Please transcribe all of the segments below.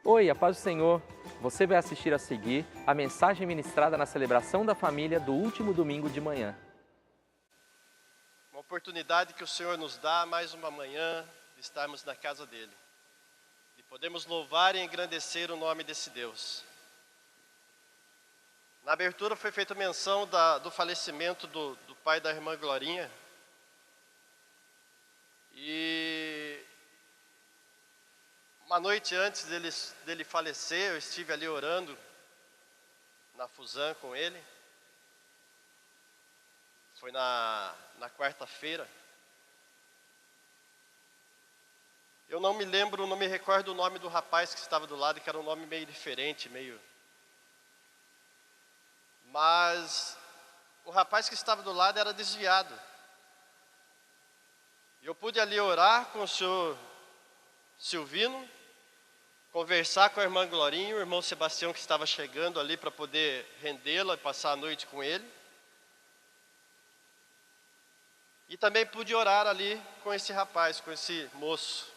Oi, a paz do Senhor. Você vai assistir a seguir a mensagem ministrada na celebração da família do último domingo de manhã. Uma oportunidade que o Senhor nos dá, mais uma manhã, de estarmos na casa dEle. E podemos louvar e engrandecer o nome desse Deus. Na abertura foi feita menção do falecimento do pai da irmã Glorinha. E uma noite antes dele falecer, eu estive ali orando na Fusan com ele. Foi na quarta-feira. Eu não me recordo o nome do rapaz que estava do lado, que era um nome meio diferente, Mas o rapaz que estava do lado era desviado. E eu pude ali orar com o senhor Silvino, conversar com a irmã Glorinha, o irmão Sebastião que estava chegando ali para poder rendê-la e passar a noite com ele. E também pude orar ali com esse rapaz, com esse moço.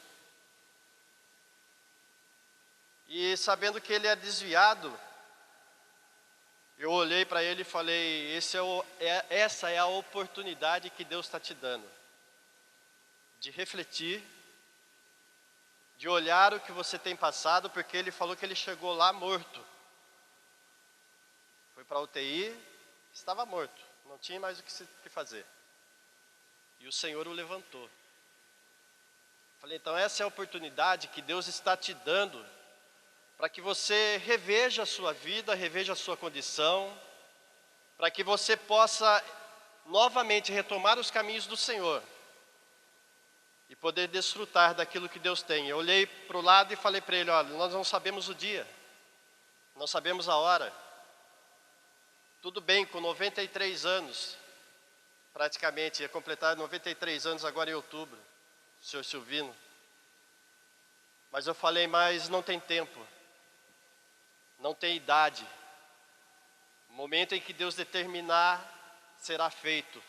E sabendo que ele é desviado, eu olhei para ele e falei, essa é a oportunidade que Deus está te dando. De refletir, de olhar o que você tem passado, porque ele falou que ele chegou lá morto. Foi para a UTI, estava morto, não tinha mais o que fazer. E o Senhor o levantou. Falei, então essa é a oportunidade que Deus está te dando para que você reveja a sua vida, reveja a sua condição, para que você possa novamente retomar os caminhos do Senhor e poder desfrutar daquilo que Deus tem. Eu olhei para o lado e falei para ele, olha, nós não sabemos o dia, não sabemos a hora. Tudo bem, com 93 anos, praticamente, ia completar 93 anos agora em outubro, o senhor Silvino. Mas eu falei, mas não tem tempo, não tem idade. O momento em que Deus determinar, será feito.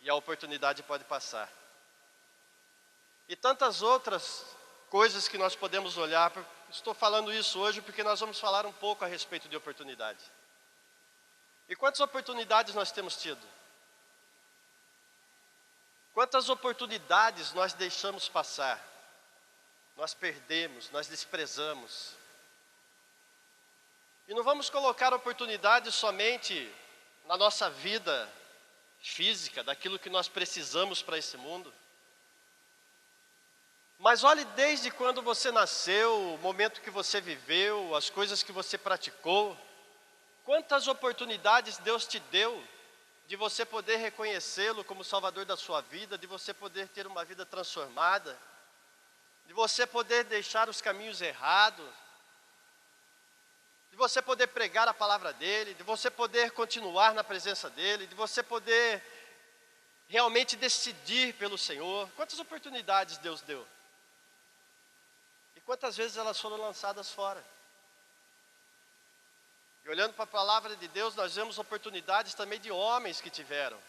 E a oportunidade pode passar. E tantas outras coisas que nós podemos olhar. Estou falando isso hoje porque nós vamos falar um pouco a respeito de oportunidade. E quantas oportunidades nós temos tido? Quantas oportunidades nós deixamos passar? Nós perdemos, nós desprezamos. E não vamos colocar oportunidades somente na nossa vida física, daquilo que nós precisamos para esse mundo. Mas olhe desde quando você nasceu, o momento que você viveu, as coisas que você praticou. Quantas oportunidades Deus te deu de você poder reconhecê-lo como Salvador da sua vida, de você poder ter uma vida transformada, de você poder deixar os caminhos errados, de você poder pregar a palavra dEle, de você poder continuar na presença dEle, de você poder realmente decidir pelo Senhor. Quantas oportunidades Deus deu? E quantas vezes elas foram lançadas fora? E olhando para a palavra de Deus, nós vemos oportunidades também de homens que tiveram.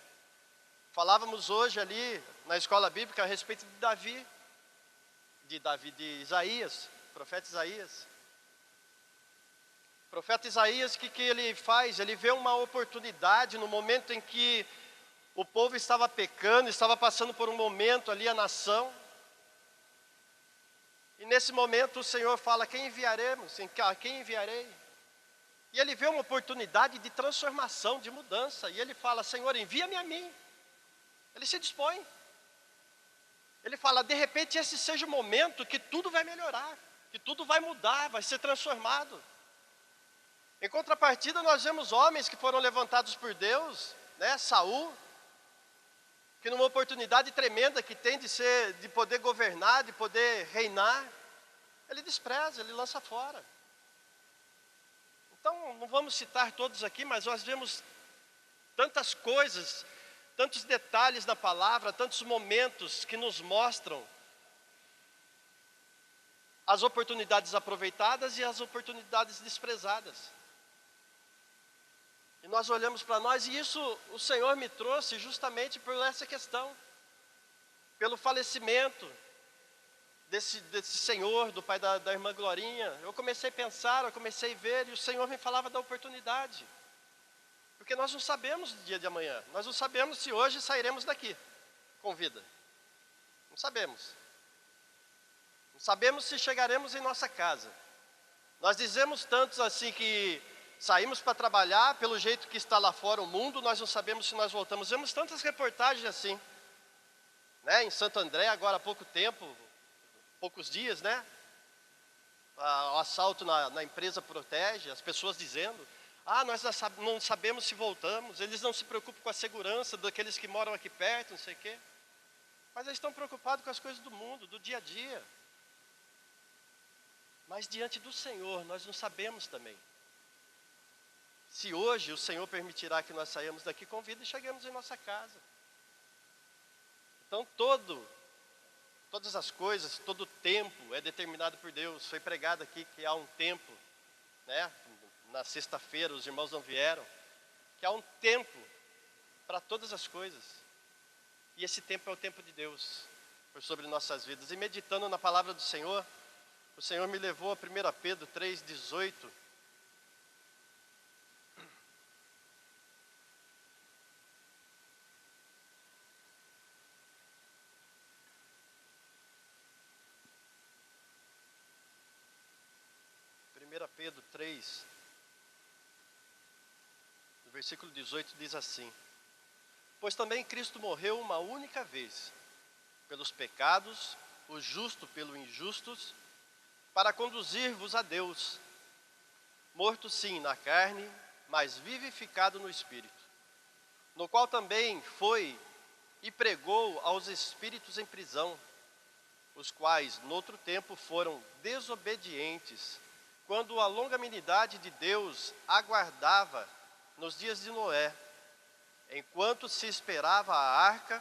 Falávamos hoje ali na escola bíblica a respeito de Isaías, profeta Isaías. O profeta Isaías, o que ele faz? Ele vê uma oportunidade no momento em que o povo estava pecando, estava passando por um momento ali, a nação. E nesse momento o Senhor fala, quem enviaremos? Quem enviarei? E ele vê uma oportunidade de transformação, de mudança. E ele fala, Senhor, envia-me a mim. Ele se dispõe. Ele fala, de repente esse seja o momento que tudo vai melhorar, que tudo vai mudar, vai ser transformado. Em contrapartida, nós vemos homens que foram levantados por Deus, né? Saul, que numa oportunidade tremenda que tem de poder governar, de poder reinar, ele despreza, ele lança fora. Então, não vamos citar todos aqui, mas nós vemos tantas coisas, tantos detalhes na palavra, tantos momentos que nos mostram as oportunidades aproveitadas e as oportunidades desprezadas. E nós olhamos para nós, e isso o Senhor me trouxe justamente por essa questão. Pelo falecimento desse Senhor, do pai da irmã Glorinha, eu comecei a pensar, eu comecei a ver, e o Senhor me falava da oportunidade. Porque nós não sabemos do dia de amanhã, nós não sabemos se hoje sairemos daqui com vida. Não sabemos. Não sabemos se chegaremos em nossa casa. Nós dizemos tantos assim que saímos para trabalhar, pelo jeito que está lá fora o mundo, nós não sabemos se nós voltamos. Vemos tantas reportagens assim, né? Em Santo André, agora há pouco tempo, poucos dias, né? O assalto na empresa Protege, as pessoas dizendo, nós não sabemos se voltamos, eles não se preocupam com a segurança daqueles que moram aqui perto, não sei o quê. Mas eles estão preocupados com as coisas do mundo, do dia a dia. Mas diante do Senhor, nós não sabemos também. Se hoje o Senhor permitirá que nós saímos daqui com vida e cheguemos em nossa casa. Então todas as coisas, todo o tempo é determinado por Deus. Foi pregado aqui que há um tempo, né? Na sexta-feira os irmãos não vieram, que há um tempo para todas as coisas. E esse tempo é o tempo de Deus, por sobre nossas vidas. E meditando na palavra do Senhor, o Senhor me levou a 1 Pedro 3,18. Pedro 3, no versículo 18, diz assim: pois também Cristo morreu uma única vez, pelos pecados, o justo pelo injustos, para conduzir-vos a Deus, morto sim na carne, mas vivificado no Espírito, no qual também foi e pregou aos espíritos em prisão, os quais noutro tempo foram desobedientes, quando a longanimidade de Deus aguardava nos dias de Noé, enquanto se esperava a arca,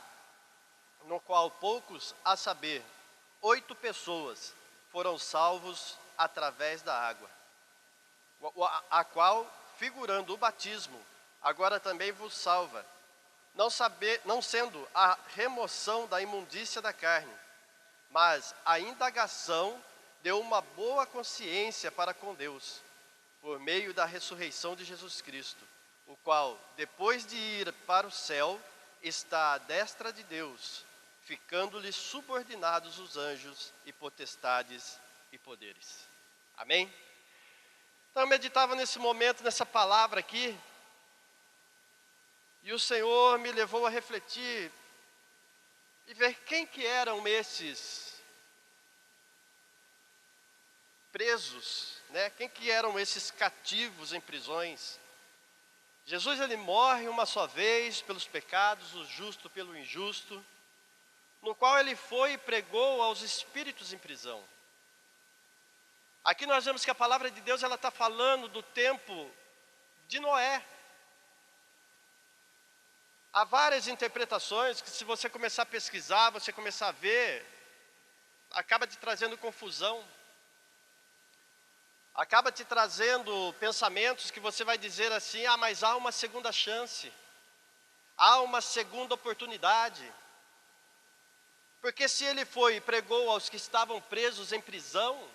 no qual poucos, a saber, 8 pessoas, foram salvos através da água, a qual, figurando o batismo, agora também vos salva, não sendo a remoção da imundícia da carne, mas a indagação deu uma boa consciência para com Deus, por meio da ressurreição de Jesus Cristo, o qual, depois de ir para o céu, está à destra de Deus, ficando-lhe subordinados os anjos e potestades e poderes. Amém? Então eu meditava nesse momento, nessa palavra aqui, e o Senhor me levou a refletir e ver quem que eram esses presos, né? Quem que eram esses cativos em prisões? Jesus, ele morre uma só vez pelos pecados, o justo pelo injusto, no qual ele foi e pregou aos espíritos em prisão. Aqui nós vemos que a palavra de Deus, ela está falando do tempo de Noé. Há várias interpretações que, se você começar a pesquisar, você começar a ver, acaba te trazendo confusão. Acaba te trazendo pensamentos que você vai dizer assim, mas há uma segunda chance, há uma segunda oportunidade. Porque se ele foi e pregou aos que estavam presos em prisão,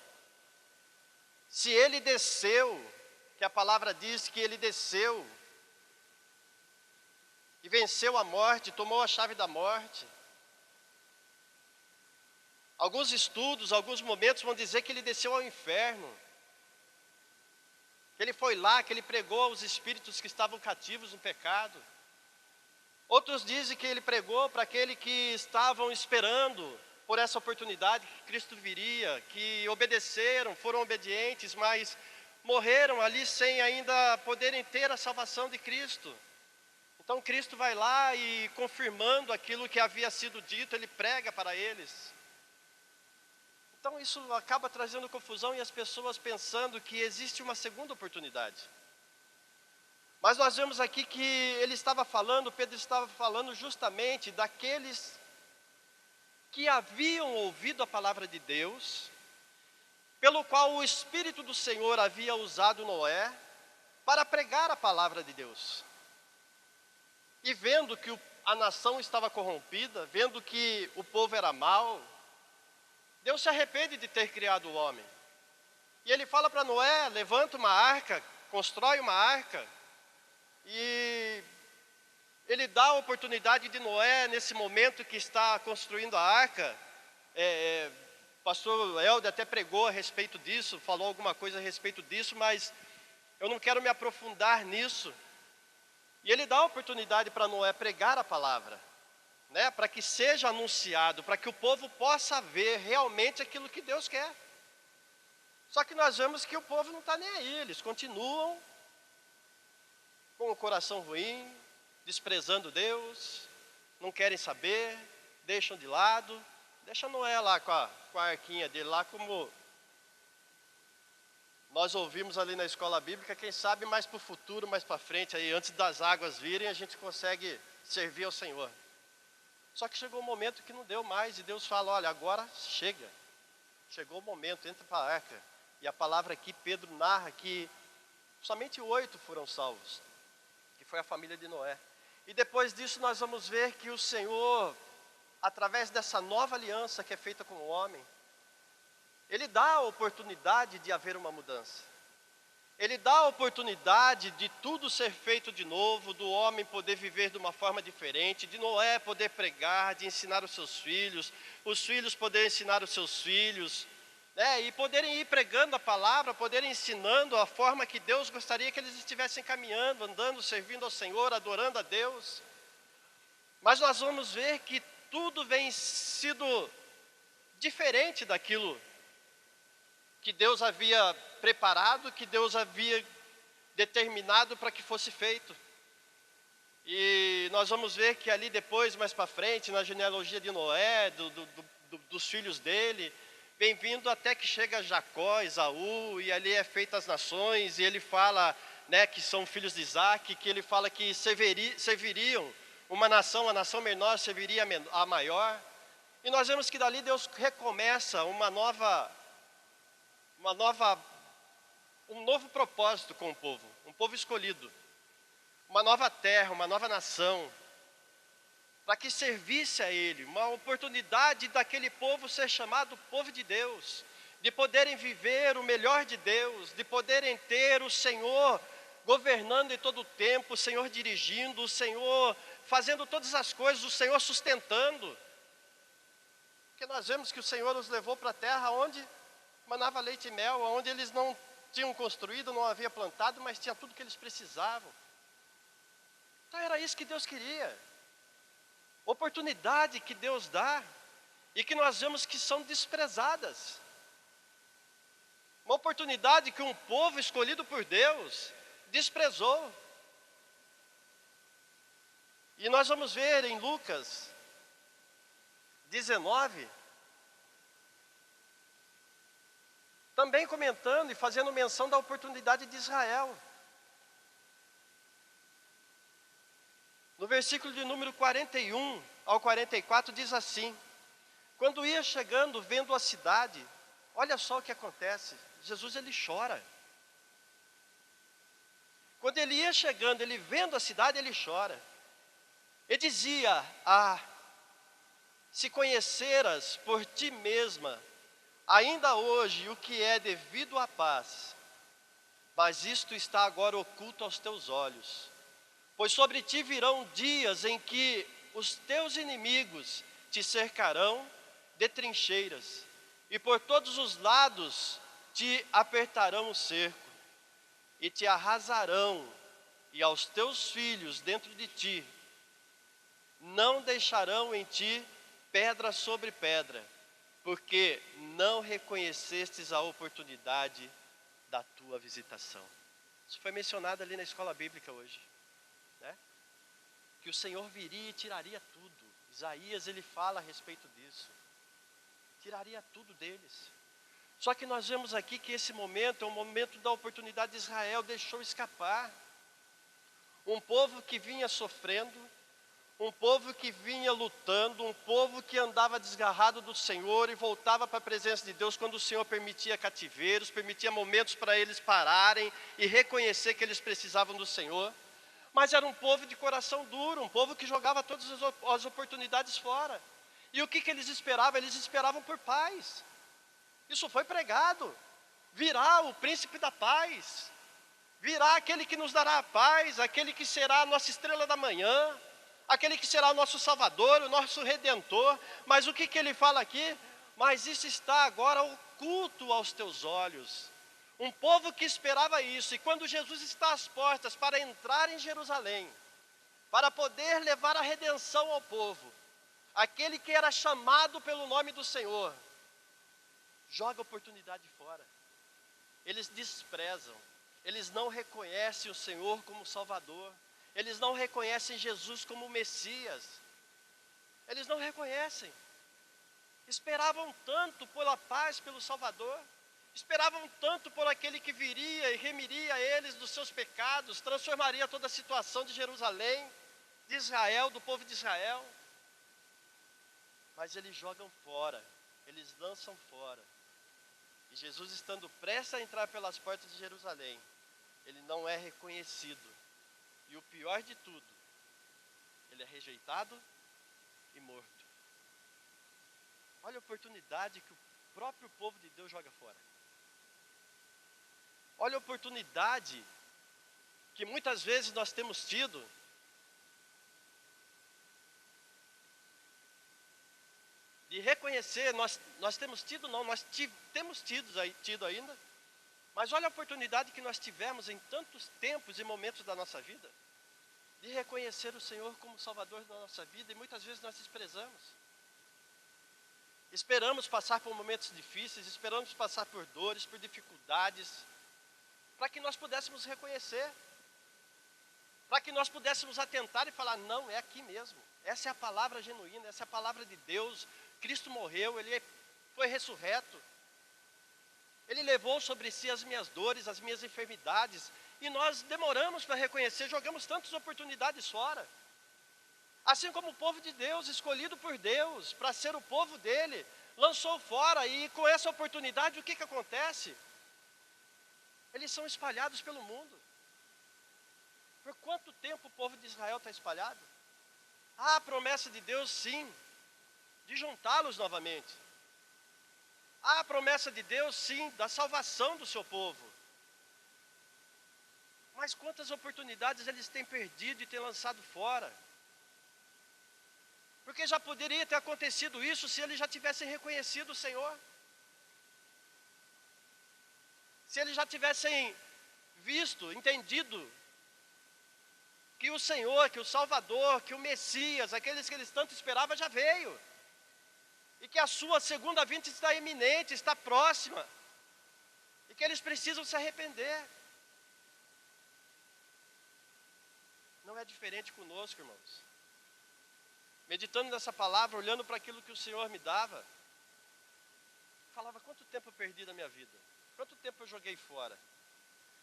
se ele desceu, que a palavra diz que ele desceu, e venceu a morte, tomou a chave da morte. Alguns estudos, alguns momentos vão dizer que ele desceu ao inferno. Que ele foi lá, que ele pregou aos espíritos que estavam cativos no pecado. Outros dizem que ele pregou para aqueles que estavam esperando por essa oportunidade, que Cristo viria, que obedeceram, foram obedientes, mas morreram ali sem ainda poderem ter a salvação de Cristo. Então Cristo vai lá e, confirmando aquilo que havia sido dito, ele prega para eles. Então isso acaba trazendo confusão e as pessoas pensando que existe uma segunda oportunidade. Mas nós vemos aqui que ele estava falando, Pedro estava falando justamente daqueles que haviam ouvido a palavra de Deus, pelo qual o Espírito do Senhor havia usado Noé para pregar a palavra de Deus. E vendo que a nação estava corrompida, vendo que o povo era mau, Deus se arrepende de ter criado o homem. E ele fala para Noé, levanta uma arca, constrói uma arca. E ele dá a oportunidade de Noé, nesse momento que está construindo a arca. Pastor Helder até pregou a respeito disso, falou alguma coisa a respeito disso, mas eu não quero me aprofundar nisso. E ele dá a oportunidade para Noé pregar a palavra, né, para que seja anunciado, para que o povo possa ver realmente aquilo que Deus quer. Só que nós vemos que o povo não está nem aí, eles continuam com o coração ruim, desprezando Deus, não querem saber, deixam de lado. Deixa Noé lá com a arquinha dele, lá como nós ouvimos ali na escola bíblica, quem sabe mais para o futuro, mais para frente, aí, antes das águas virem, a gente consegue servir ao Senhor. Só que chegou um momento que não deu mais, e Deus fala, olha, agora chega. Chegou o momento, entra para a arca. E a palavra aqui, Pedro narra que somente 8 foram salvos, que foi a família de Noé. E depois disso nós vamos ver que o Senhor, através dessa nova aliança que é feita com o homem, Ele dá a oportunidade de haver uma mudança. Ele dá a oportunidade de tudo ser feito de novo, do homem poder viver de uma forma diferente, de Noé poder pregar, de ensinar os filhos poderem ensinar os seus filhos, né, e poderem ir pregando a palavra, poderem ensinando a forma que Deus gostaria que eles estivessem caminhando, andando, servindo ao Senhor, adorando a Deus. Mas nós vamos ver que tudo vem sido diferente daquilo que Deus havia preparado, que Deus havia determinado para que fosse feito. E nós vamos ver que ali depois, mais para frente, na genealogia de Noé, dos filhos dele, vem vindo até que chega Jacó, Esaú, e ali é feita as nações, e ele fala, né, que são filhos de Isaac, que ele fala que serviriam uma nação, a nação menor serviria a maior. E nós vemos que dali Deus recomeça um novo propósito com o povo, um povo escolhido, uma nova terra, uma nova nação, para que servisse a Ele, uma oportunidade daquele povo ser chamado povo de Deus, de poderem viver o melhor de Deus, de poderem ter o Senhor governando em todo o tempo, o Senhor dirigindo, o Senhor fazendo todas as coisas, o Senhor sustentando. Porque nós vemos que o Senhor os levou para a terra onde manava leite e mel, onde eles não tinham construído, não havia plantado, mas tinha tudo que eles precisavam. Então era isso que Deus queria. Oportunidade que Deus dá e que nós vemos que são desprezadas. Uma oportunidade que um povo escolhido por Deus desprezou. E nós vamos ver em Lucas 19, também comentando e fazendo menção da oportunidade de Israel. No versículo de número 41 ao 44 diz assim: quando ia chegando, vendo a cidade, olha só o que acontece, Jesus ele chora. Quando ele ia chegando, ele vendo a cidade, ele chora. Ele dizia, se conheceras por ti mesma, ainda hoje o que é devido à paz, mas isto está agora oculto aos teus olhos. Pois sobre ti virão dias em que os teus inimigos te cercarão de trincheiras, e por todos os lados te apertarão o cerco, e te arrasarão, e aos teus filhos dentro de ti não deixarão em ti pedra sobre pedra, porque não reconhecestes a oportunidade da tua visitação. Isso foi mencionado ali na escola bíblica hoje. Que o Senhor viria e tiraria tudo. Isaías ele fala a respeito disso. Tiraria tudo deles. Só que nós vemos aqui que esse momento é um momento da oportunidade de Israel, deixou escapar. Um povo que vinha sofrendo, um povo que vinha lutando, um povo que andava desgarrado do Senhor e voltava para a presença de Deus quando o Senhor permitia cativeiros, permitia momentos para eles pararem e reconhecer que eles precisavam do Senhor. Mas era um povo de coração duro, um povo que jogava todas as oportunidades fora. E o que eles esperavam? Eles esperavam por paz. Isso foi pregado. Virá o príncipe da paz. Virá aquele que nos dará a paz, aquele que será a nossa estrela da manhã, aquele que será o nosso Salvador, o nosso Redentor. Mas o que ele fala aqui? Mas isso está agora oculto aos teus olhos. Um povo que esperava isso, e quando Jesus está às portas para entrar em Jerusalém, para poder levar a redenção ao povo, aquele que era chamado pelo nome do Senhor, joga a oportunidade fora. Eles desprezam, eles não reconhecem o Senhor como Salvador, eles não reconhecem Jesus como Messias, eles não reconhecem. Esperavam tanto pela paz, pelo Salvador, esperavam tanto por aquele que viria e remiria eles dos seus pecados, transformaria toda a situação de Jerusalém, de Israel, do povo de Israel. Mas eles jogam fora, eles lançam fora. E Jesus, estando prestes a entrar pelas portas de Jerusalém, ele não é reconhecido. E o pior de tudo, ele é rejeitado e morto. Olha a oportunidade que o próprio povo de Deus joga fora. Olha a oportunidade que muitas vezes nós temos tido de reconhecer, nós temos tido não, temos tido ainda, mas olha a oportunidade que nós tivemos em tantos tempos e momentos da nossa vida, de reconhecer o Senhor como Salvador da nossa vida, e muitas vezes nós desprezamos. Esperamos passar por momentos difíceis, esperamos passar por dores, por dificuldades, para que nós pudéssemos reconhecer, para que nós pudéssemos atentar e falar, não, é aqui mesmo, essa é a palavra genuína, essa é a palavra de Deus. Cristo morreu, Ele foi ressurreto, Ele levou sobre si as minhas dores, as minhas enfermidades, e nós demoramos para reconhecer, jogamos tantas oportunidades fora. Assim como o povo de Deus, escolhido por Deus para ser o povo dele, lançou fora, e com essa oportunidade o que acontece? Eles são espalhados pelo mundo. Por quanto tempo o povo de Israel está espalhado? Há a promessa de Deus, sim, de juntá-los novamente. Há a promessa de Deus, sim, da salvação do seu povo. Mas quantas oportunidades eles têm perdido e têm lançado fora? Porque já poderia ter acontecido isso se eles já tivessem reconhecido o Senhor. Se eles já tivessem visto, entendido que o Senhor, que o Salvador, que o Messias, aqueles que eles tanto esperavam, já veio. E que a sua segunda vinda está iminente, está próxima. E que eles precisam se arrepender. Não é diferente conosco, irmãos. Meditando nessa palavra, olhando para aquilo que o Senhor me dava, falava, quanto tempo eu perdi da minha vida? Quanto tempo eu joguei fora?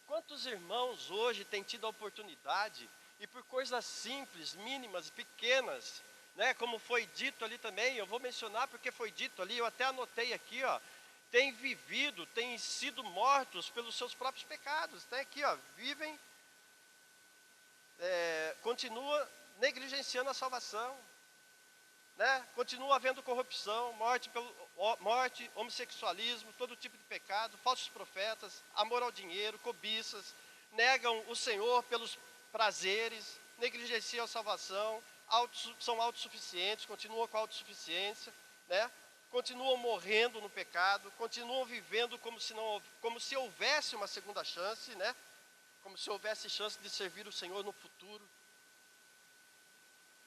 Quantos irmãos hoje têm tido a oportunidade, e por coisas simples, mínimas, pequenas, né, como foi dito ali também, eu vou mencionar porque foi dito ali, eu até anotei aqui, ó, têm vivido, têm sido mortos pelos seus próprios pecados, tá aqui, ó, vivem, continua negligenciando a salvação, né? Continua havendo corrupção, morte, homossexualismo, todo tipo de pecado, falsos profetas, amor ao dinheiro, cobiças, negam o Senhor pelos prazeres, negligenciam a salvação, são autossuficientes, continuam com a autossuficiência, né? Continuam morrendo no pecado, continuam vivendo como se houvesse uma segunda chance, né? Como se houvesse chance de servir o Senhor no futuro.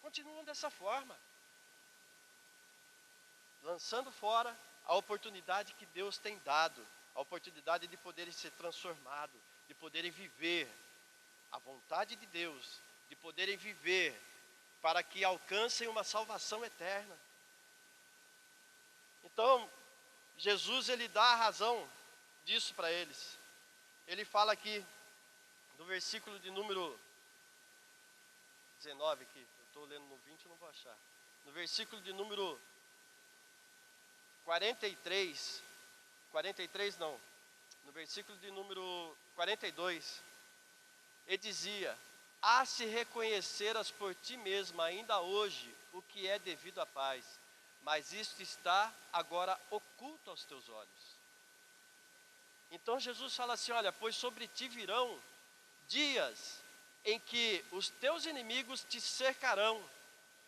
Continuam dessa forma, lançando fora a oportunidade que Deus tem dado, a oportunidade de poderem ser transformados, de poderem viver a vontade de Deus, de poderem viver para que alcancem uma salvação eterna. Então, Jesus, ele dá a razão disso para eles. Ele fala aqui, no versículo de número 19 aqui, eu estou lendo no 20, eu não vou achar. No versículo de número 43 não, no versículo de número 42, ele dizia, há se reconheceras por ti mesma ainda hoje o que é devido à paz, mas isto está agora oculto aos teus olhos. Então Jesus fala assim, olha, pois sobre ti virão dias em que os teus inimigos te cercarão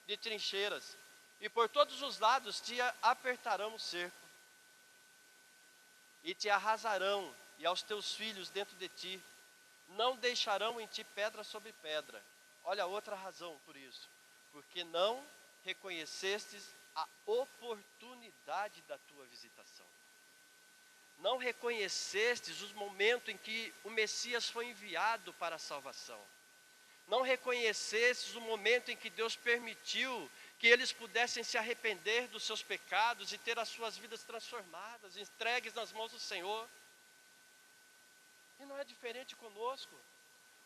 de trincheiras, e por todos os lados te apertarão o cerco, e te arrasarão, e aos teus filhos dentro de ti, não deixarão em ti pedra sobre pedra. Olha outra razão por isso, porque não reconhecestes a oportunidade da tua visitação. Não reconhecestes os momentos em que o Messias foi enviado para a salvação. Não reconhecestes o momento em que Deus permitiu que eles pudessem se arrepender dos seus pecados e ter as suas vidas transformadas, entregues nas mãos do Senhor. E não é diferente conosco.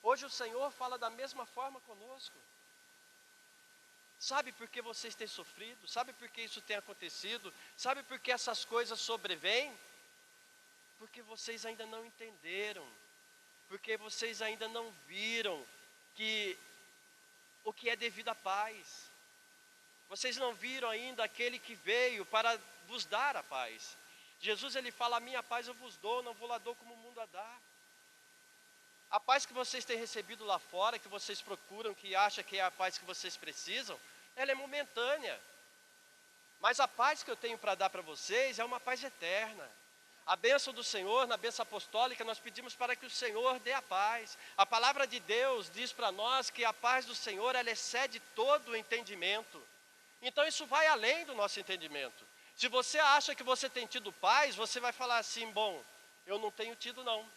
Hoje o Senhor fala da mesma forma conosco. Sabe por que vocês têm sofrido? Sabe por que isso tem acontecido? Sabe por que essas coisas sobrevêm? Porque vocês ainda não entenderam. Porque vocês ainda não viram o que é devido à paz. Vocês não viram ainda aquele que veio para vos dar a paz. Jesus ele fala, a minha paz eu vos dou, não vou lá dou como o mundo a dá. A paz que vocês têm recebido lá fora, que vocês procuram, que acham que é a paz que vocês precisam, ela é momentânea. Mas a paz que eu tenho para dar para vocês é uma paz eterna. A bênção do Senhor, na bênção apostólica, nós pedimos para que o Senhor dê a paz. A palavra de Deus diz para nós que a paz do Senhor, ela excede todo o entendimento. Então isso vai além do nosso entendimento. Se você acha que você tem tido paz, você vai falar assim, bom, eu não tenho tido não.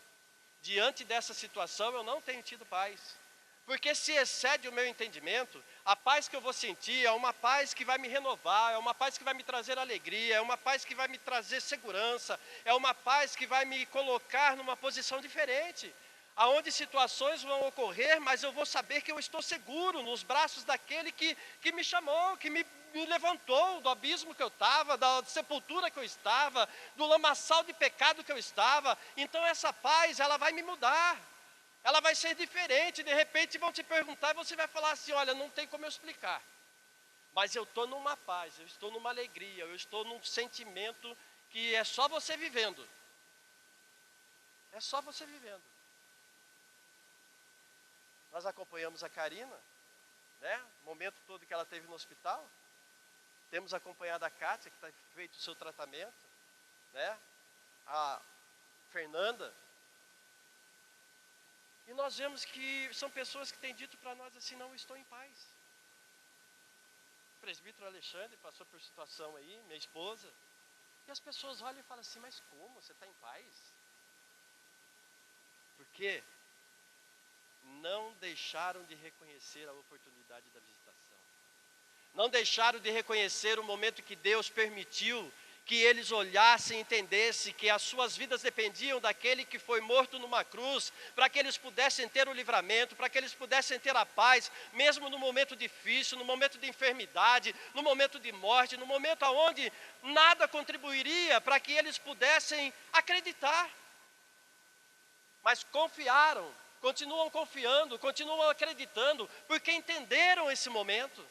Diante dessa situação eu não tenho tido paz. Porque se excede o meu entendimento, a paz que eu vou sentir é uma paz que vai me renovar, é uma paz que vai me trazer alegria, é uma paz que vai me trazer segurança, é uma paz que vai me colocar numa posição diferente, aonde situações vão ocorrer, mas eu vou saber que eu estou seguro nos braços daquele que me chamou, que me levantou do abismo que eu estava, da sepultura que eu estava, do lamaçal de pecado que eu estava. Então essa paz, ela vai me mudar. Ela vai ser diferente, de repente vão te perguntar e você vai falar assim, olha, não tem como eu explicar. Mas eu estou numa paz, eu estou numa alegria, eu estou num sentimento que é só você vivendo. É só você vivendo. Nós acompanhamos a Karina, né? O momento todo que ela teve no hospital. Temos acompanhado a Kátia, que está feito o seu tratamento, né? A Fernanda. E nós vemos que são pessoas que têm dito para nós assim, não estou em paz. O presbítero Alexandre passou por situação aí, minha esposa. E as pessoas olham e falam assim, mas como? Você está em paz? Porque não deixaram de reconhecer a oportunidade da visitação. Não deixaram de reconhecer o momento que Deus permitiu que eles olhassem e entendessem que as suas vidas dependiam daquele que foi morto numa cruz, para que eles pudessem ter o livramento, para que eles pudessem ter a paz, mesmo no momento difícil, no momento de enfermidade, no momento de morte, no momento onde nada contribuiria para que eles pudessem acreditar. Mas confiaram, continuam confiando, continuam acreditando, porque entenderam esse momento.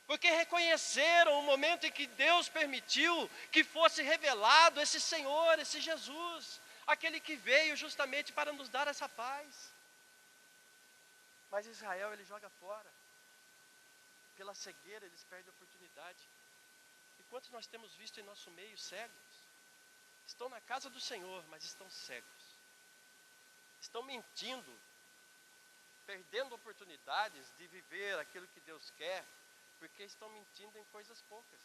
Porque reconheceram o momento em que Deus permitiu que fosse revelado esse Senhor, esse Jesus, aquele que veio justamente para nos dar essa paz. Mas Israel ele joga fora. Pela cegueira eles perdem a oportunidade. E quantos nós temos visto em nosso meio cegos? Estão na casa do Senhor, mas estão cegos. Estão mentindo, perdendo oportunidades de viver aquilo que Deus quer, porque estão mentindo em coisas poucas.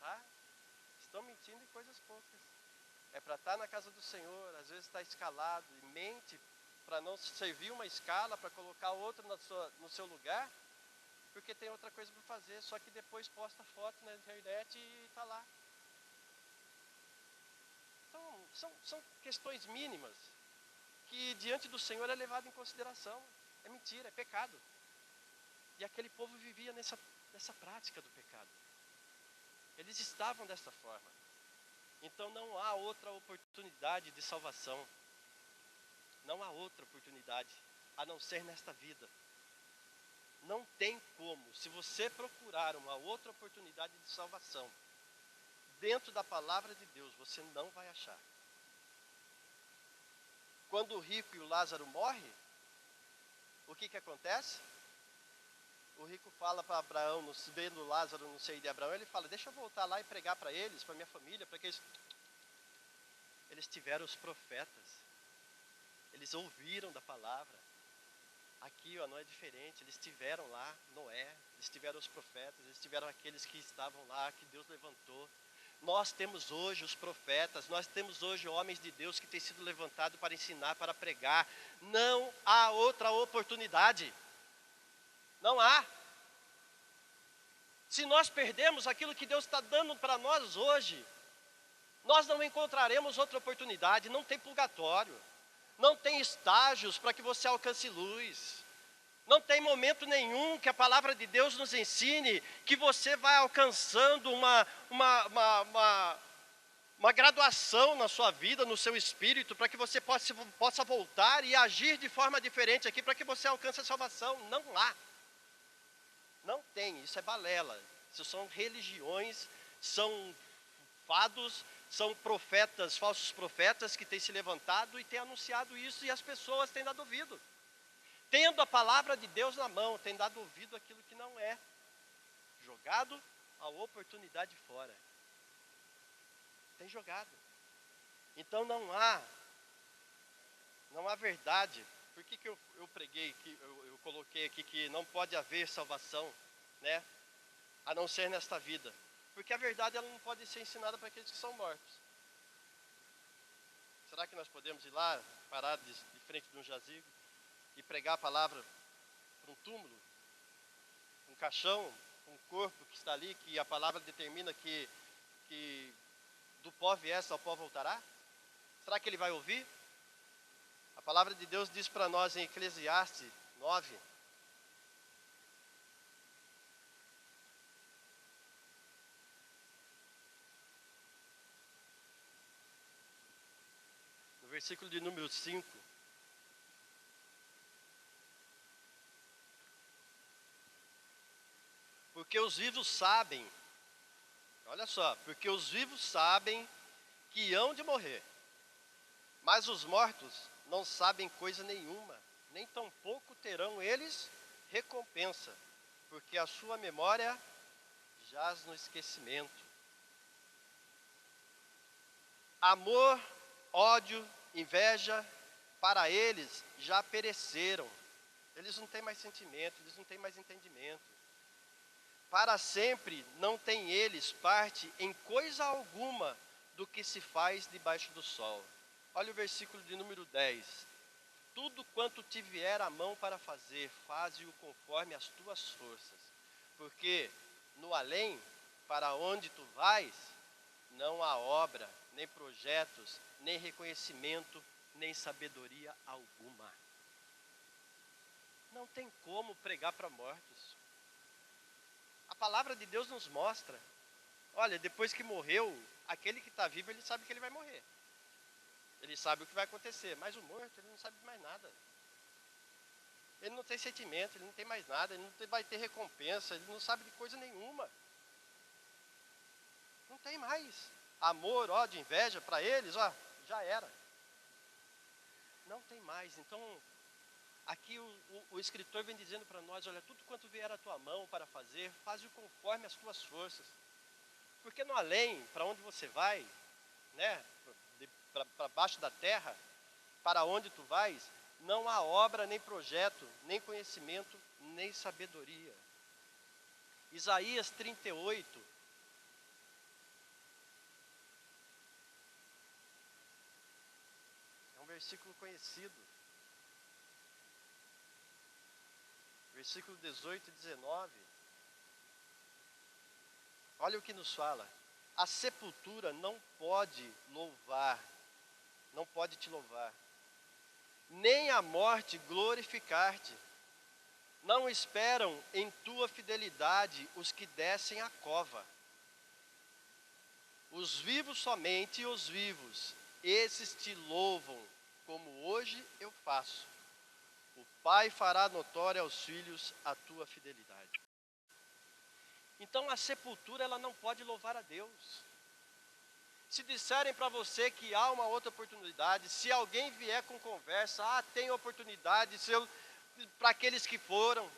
Tá? Estão mentindo em coisas poucas. É para estar na casa do Senhor, às vezes está escalado e mente para não servir uma escala, para colocar outro no seu lugar, porque tem outra coisa para fazer, só que depois posta foto na internet e está lá. Então, são questões mínimas que diante do Senhor é levado em consideração. É mentira, é pecado. E aquele povo vivia nessa prática do pecado. Eles estavam dessa forma. Então não há outra oportunidade de salvação. Não há outra oportunidade, a não ser nesta vida. Não tem como, se você procurar uma outra oportunidade de salvação, dentro da palavra de Deus, você não vai achar. Quando o rico e o Lázaro morrem, o que acontece? O rico fala para Abraão, vendo Lázaro no seio de Abraão, ele fala, deixa eu voltar lá e pregar para eles, para minha família, para que eles tiveram os profetas. Eles ouviram da palavra. Aqui não é diferente, eles tiveram lá Noé, eles tiveram os profetas, eles tiveram aqueles que estavam lá, que Deus levantou. Nós temos hoje os profetas, nós temos hoje homens de Deus que têm sido levantados para ensinar, para pregar. Não há outra oportunidade. Não há. Se nós perdemos aquilo que Deus está dando para nós hoje, nós não encontraremos outra oportunidade. Não tem purgatório, não tem estágios para que você alcance luz. Não tem momento nenhum que a palavra de Deus nos ensine que você vai alcançando uma graduação na sua vida, no seu espírito, para que você possa voltar e agir de forma diferente aqui, para que você alcance a salvação. Não há. Não tem, isso é balela. Isso são religiões, são fados, são profetas, falsos profetas que têm se levantado e têm anunciado isso e as pessoas têm dado ouvido. Tendo a palavra de Deus na mão, têm dado ouvido àquilo que não é. Jogado a oportunidade fora. Tem jogado. Então não há verdade. Por que eu preguei, eu coloquei aqui que não pode haver salvação, né? A não ser nesta vida. Porque a verdade ela não pode ser ensinada para aqueles que são mortos. Será que nós podemos ir lá, parar de frente de um jazigo e pregar a palavra para um túmulo, um caixão, um corpo que está ali, que a palavra determina que do pó viesse ao pó voltará? Será que ele vai ouvir? A palavra de Deus diz para nós em Eclesiastes 9, no versículo de número 5, porque os vivos sabem, olha só, porque os vivos sabem que hão de morrer, mas os mortos não sabem coisa nenhuma, nem tampouco terão eles recompensa, porque a sua memória jaz no esquecimento. Amor, ódio, inveja, para eles já pereceram. Eles não têm mais sentimento, eles não têm mais entendimento. Para sempre não têm eles parte em coisa alguma do que se faz debaixo do sol. Olha o versículo de número 10. Tudo quanto te vier a mão para fazer, faze-o conforme as tuas forças. Porque no além, para onde tu vais, não há obra, nem projetos, nem reconhecimento, nem sabedoria alguma. Não tem como pregar para mortos. A palavra de Deus nos mostra. Olha, depois que morreu, aquele que está vivo, ele sabe que ele vai morrer. Ele sabe o que vai acontecer, mas o morto, ele não sabe mais nada. Ele não tem sentimento, ele não tem mais nada, ele não vai ter recompensa, ele não sabe de coisa nenhuma. Não tem mais. Amor, ódio, inveja, para eles, já era. Não tem mais. Então, aqui o escritor vem dizendo para nós, olha, tudo quanto vier à tua mão para fazer, faz-o conforme as tuas forças. Porque no além, para onde você vai, né, para baixo da terra, para onde tu vais, não há obra, nem projeto, nem conhecimento, nem sabedoria. Isaías 38. É um versículo conhecido. Versículo 18 e 19. Olha o que nos fala. A sepultura não pode louvar, não pode te louvar, nem a morte glorificar-te. Não esperam em tua fidelidade os que descem a cova. Os vivos somente os vivos, esses te louvam, como hoje eu faço. O Pai fará notória aos filhos a tua fidelidade. Então a sepultura ela não pode louvar a Deus. Se disserem para você que há uma outra oportunidade, se alguém vier com conversa, tem oportunidade, para aqueles que foram,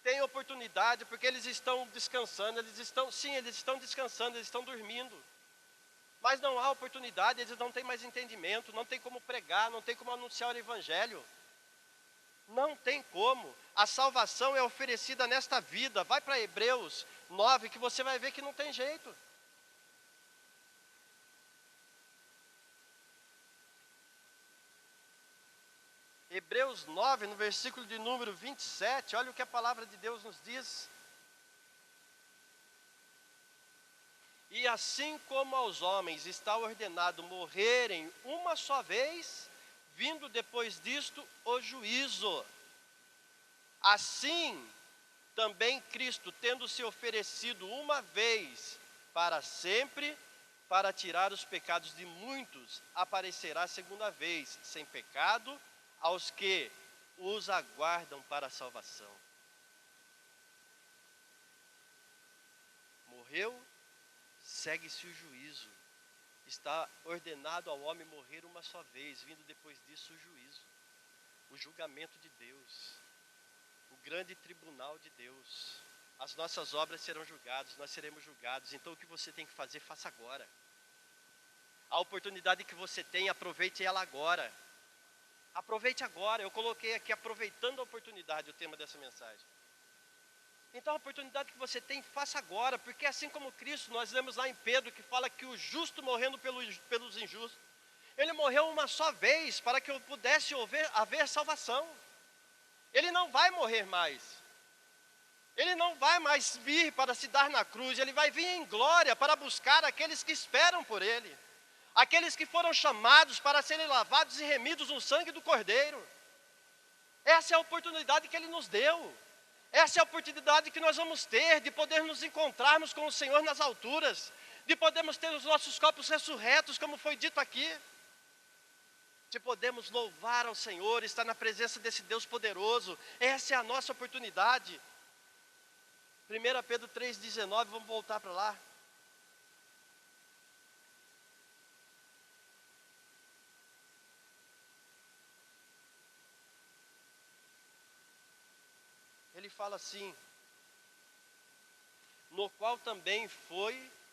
tem oportunidade porque eles estão descansando, eles estão descansando, eles estão dormindo. Mas não há oportunidade, eles não têm mais entendimento, não tem como pregar, não tem como anunciar o evangelho. Não tem como. A salvação é oferecida nesta vida. Vai para Hebreus 9 que você vai ver que não tem jeito. Hebreus 9, no versículo de número 27, olha o que a palavra de Deus nos diz. E assim como aos homens está ordenado morrerem uma só vez, vindo depois disto o juízo. Assim, também Cristo, tendo se oferecido uma vez para sempre, para tirar os pecados de muitos, aparecerá segunda vez, sem pecado, aos que os aguardam para a salvação. Morreu, segue-se o juízo. Está ordenado ao homem morrer uma só vez, vindo depois disso o juízo, o julgamento de Deus, o grande tribunal de Deus. As nossas obras serão julgadas, nós seremos julgados. Então o que você tem que fazer, faça agora. A oportunidade que você tem, aproveite ela agora. Aproveite agora. Eu coloquei aqui, aproveitando a oportunidade, o tema dessa mensagem. Então a oportunidade que você tem, faça agora, porque assim como Cristo, nós lemos lá em Pedro que fala que o justo morrendo pelos injustos, ele morreu uma só vez para que eu pudesse haver salvação. Ele não vai morrer mais. Ele não vai mais vir para se dar na cruz, ele vai vir em glória para buscar aqueles que esperam por ele. Aqueles que foram chamados para serem lavados e remidos no sangue do Cordeiro. Essa é a oportunidade que ele nos deu. Essa é a oportunidade que nós vamos ter de poder nos encontrarmos com o Senhor nas alturas, de podermos ter os nossos corpos ressurretos, como foi dito aqui, de podermos louvar ao Senhor, estar na presença desse Deus poderoso. Essa é a nossa oportunidade. 1 Pedro 3,19, vamos voltar para lá. Ele fala assim: no qual também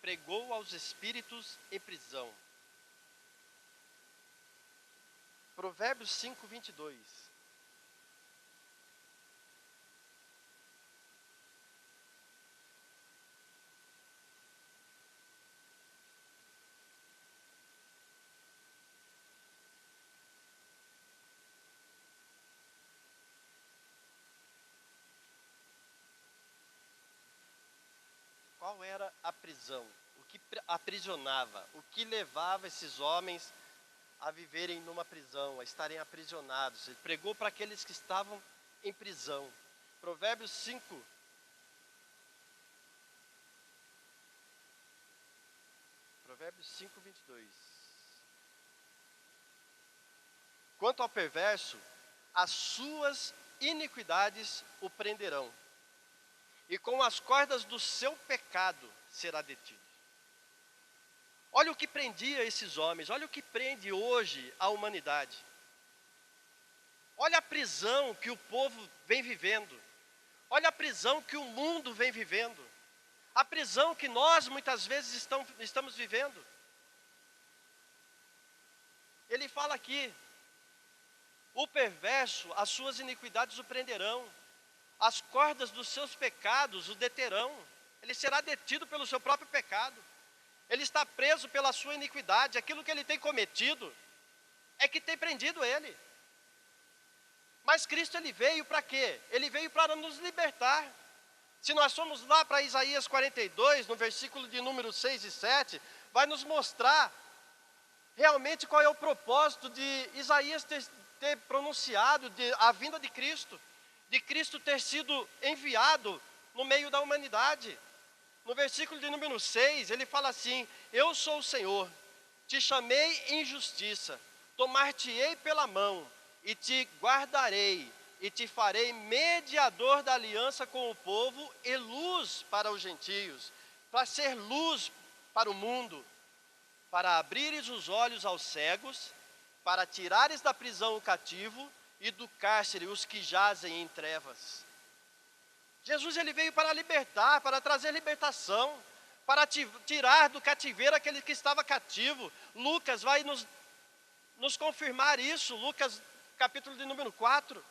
pregou aos espíritos em prisão. Provérbios 5, 22. Qual era a prisão? O que aprisionava? O que levava esses homens a viverem numa prisão, a estarem aprisionados? Ele pregou para aqueles que estavam em prisão. Provérbios 5. Provérbios 5, 22. Quanto ao perverso, as suas iniquidades o prenderão, e com as cordas do seu pecado será detido. Olha o que prendia esses homens, olha o que prende hoje a humanidade. Olha a prisão que o povo vem vivendo. Olha a prisão que o mundo vem vivendo. A prisão que nós muitas vezes estamos vivendo. Ele fala aqui: o perverso, as suas iniquidades o prenderão, as cordas dos seus pecados o deterão. Ele será detido pelo seu próprio pecado. Ele está preso pela sua iniquidade. Aquilo que ele tem cometido é que tem prendido ele. Mas Cristo, ele veio para quê? Ele veio para nos libertar. Se nós formos lá para Isaías 42, no versículo de número 6 e 7, vai nos mostrar realmente qual é o propósito de Isaías ter pronunciado a vinda de Cristo ter sido enviado no meio da humanidade. No versículo de número 6, ele fala assim: eu sou o Senhor, te chamei em justiça, tomar-te-ei pela mão, e te guardarei, e te farei mediador da aliança com o povo, e luz para os gentios, para ser luz para o mundo, para abrires os olhos aos cegos, para tirares da prisão o cativo e do cárcere os que jazem em trevas. Jesus ele veio para libertar, para trazer libertação, para tirar do cativeiro aquele que estava cativo. Lucas vai nos confirmar isso, Lucas capítulo de número 4.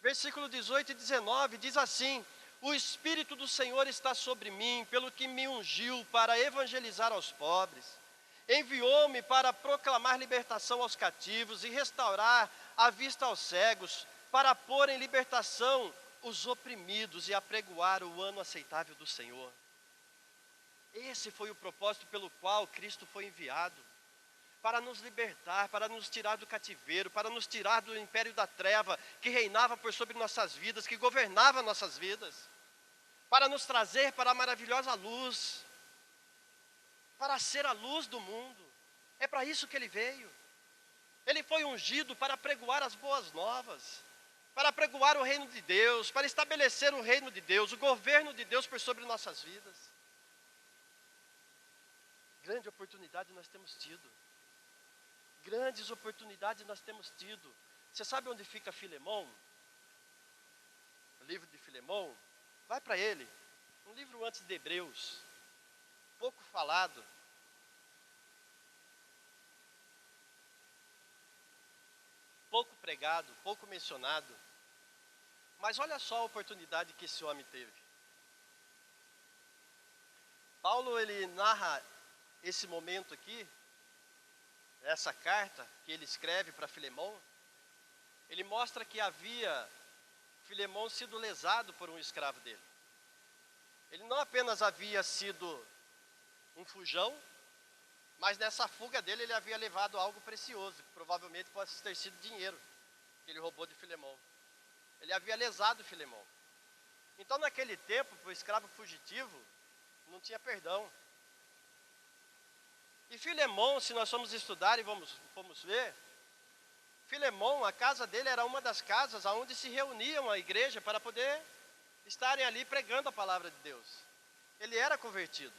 Versículo 18 e 19, diz assim: o Espírito do Senhor está sobre mim, pelo que me ungiu para evangelizar aos pobres. Enviou-me para proclamar libertação aos cativos e restaurar a vista aos cegos, para pôr em libertação os oprimidos e apregoar o ano aceitável do Senhor. Esse foi o propósito pelo qual Cristo foi enviado. Para nos libertar, para nos tirar do cativeiro, para nos tirar do império da treva que reinava por sobre nossas vidas, que governava nossas vidas, para nos trazer para a maravilhosa luz, para ser a luz do mundo. É para isso que ele veio. Ele foi ungido para pregoar as boas novas, para pregoar o reino de Deus, para estabelecer o reino de Deus, o governo de Deus por sobre nossas vidas. Grande oportunidade nós temos tido. Grandes oportunidades nós temos tido. Você sabe onde fica Filemão? O livro de Filemão? Vai para ele. Um livro antes de Hebreus. Pouco falado. Pouco pregado, pouco mencionado. Mas olha só a oportunidade que esse homem teve. Paulo ele narra esse momento aqui, essa carta que ele escreve para Filemão. Ele mostra que havia Filemão sido lesado por um escravo dele. Ele não apenas havia sido um fujão, mas nessa fuga dele ele havia levado algo precioso, que provavelmente pode ter sido dinheiro, que ele roubou de Filemão. Ele havia lesado Filemão. Então naquele tempo, para o escravo fugitivo, não tinha perdão. E Filemão, se nós formos estudar e vamos ver, Filemão, a casa dele era uma das casas onde se reuniam a igreja para poder estarem ali pregando a palavra de Deus. Ele era convertido.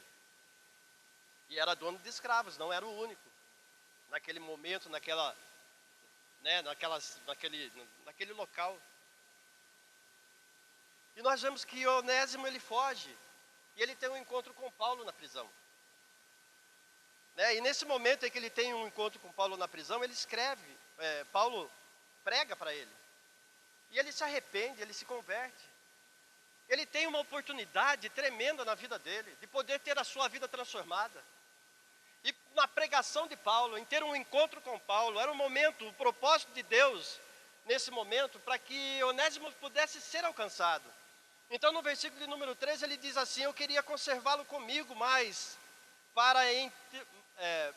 E era dono de escravos, não era o único. Naquele momento, naquele local. E nós vemos que Onésimo ele foge. E ele tem um encontro com Paulo na prisão. E nesse momento em que ele tem um encontro com Paulo na prisão, ele escreve, Paulo prega para ele. E ele se arrepende, ele se converte. Ele tem uma oportunidade tremenda na vida dele, de poder ter a sua vida transformada. E na pregação de Paulo, em ter um encontro com Paulo, era um momento, o propósito de Deus, nesse momento, para que Onésimo pudesse ser alcançado. Então no versículo de número 13 ele diz assim: eu queria conservá-lo comigo, mas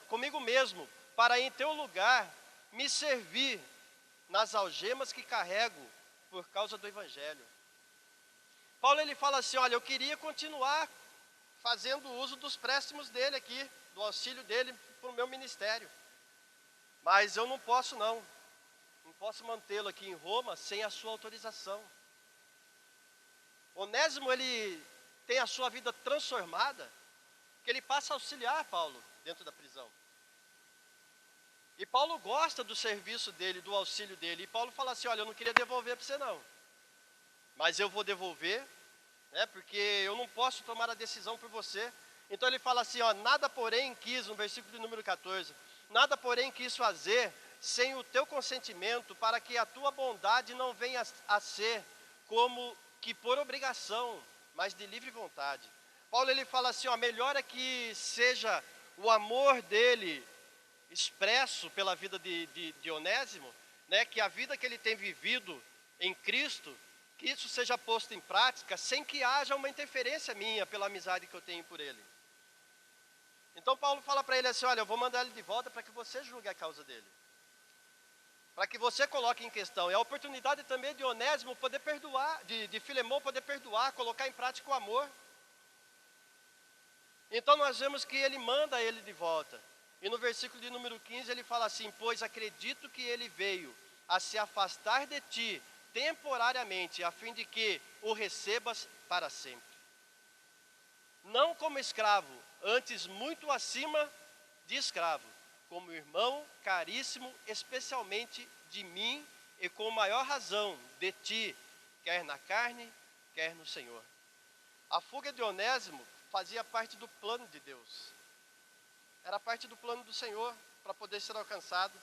comigo mesmo, para em teu lugar me servir nas algemas que carrego por causa do Evangelho. Paulo ele fala assim: olha, eu queria continuar fazendo uso dos préstimos dele aqui, do auxílio dele para o meu ministério, mas eu não posso não posso mantê-lo aqui em Roma sem a sua autorização. Onésimo ele tem a sua vida transformada, que ele passa a auxiliar Paulo dentro da prisão. E Paulo gosta do serviço dele, do auxílio dele. E Paulo fala assim: olha, eu não queria devolver para você não, mas eu vou devolver, porque eu não posso tomar a decisão por você. Então ele fala assim, nada porém quis, no versículo de número 14, nada porém quis fazer sem o teu consentimento, para que a tua bondade não venha a ser como que por obrigação, mas de livre vontade. Paulo ele fala assim, melhor é que seja o amor dele expresso pela vida de Onésimo, que a vida que ele tem vivido em Cristo, que isso seja posto em prática, sem que haja uma interferência minha pela amizade que eu tenho por ele. Então Paulo fala para ele assim, olha, eu vou mandar ele de volta para que você julgue a causa dele, para que você coloque em questão. É a oportunidade também de Onésimo poder perdoar, de Filemão poder perdoar, colocar em prática o amor. Então nós vemos que ele manda ele de volta. E no versículo de número 15 ele fala assim, pois acredito que ele veio a se afastar de ti temporariamente, a fim de que o recebas para sempre. Não como escravo, antes muito acima de escravo, como irmão caríssimo, especialmente de mim e com maior razão de ti, quer na carne, quer no Senhor. A fuga de Onésimo fazia parte do plano de Deus. Era parte do plano do Senhor para poder ser alcançado.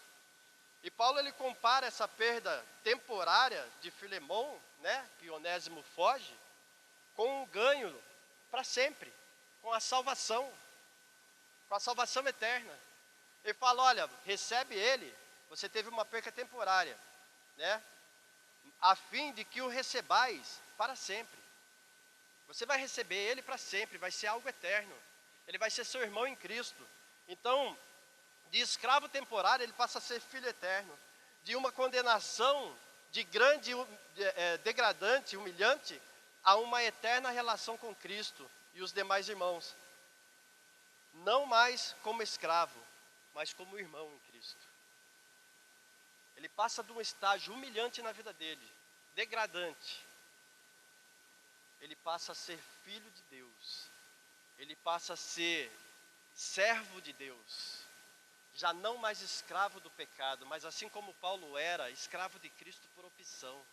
E Paulo ele compara essa perda temporária de Filemão, né, que Onésimo foge, com um ganho para sempre, com a salvação eterna. Ele fala, olha, recebe ele, você teve uma perca temporária, né, a fim de que o recebais para sempre. Você vai receber ele para sempre, vai ser algo eterno. Ele vai ser seu irmão em Cristo. Então, de escravo temporário, ele passa a ser filho eterno. De uma condenação de grande, degradante, humilhante, a uma eterna relação com Cristo e os demais irmãos. Não mais como escravo, mas como irmão em Cristo. Ele passa de um estágio humilhante na vida dele, degradante. Ele passa a ser filho de Deus. Ele passa a ser servo de Deus. Já não mais escravo do pecado, mas assim como Paulo era, escravo de Cristo por opção.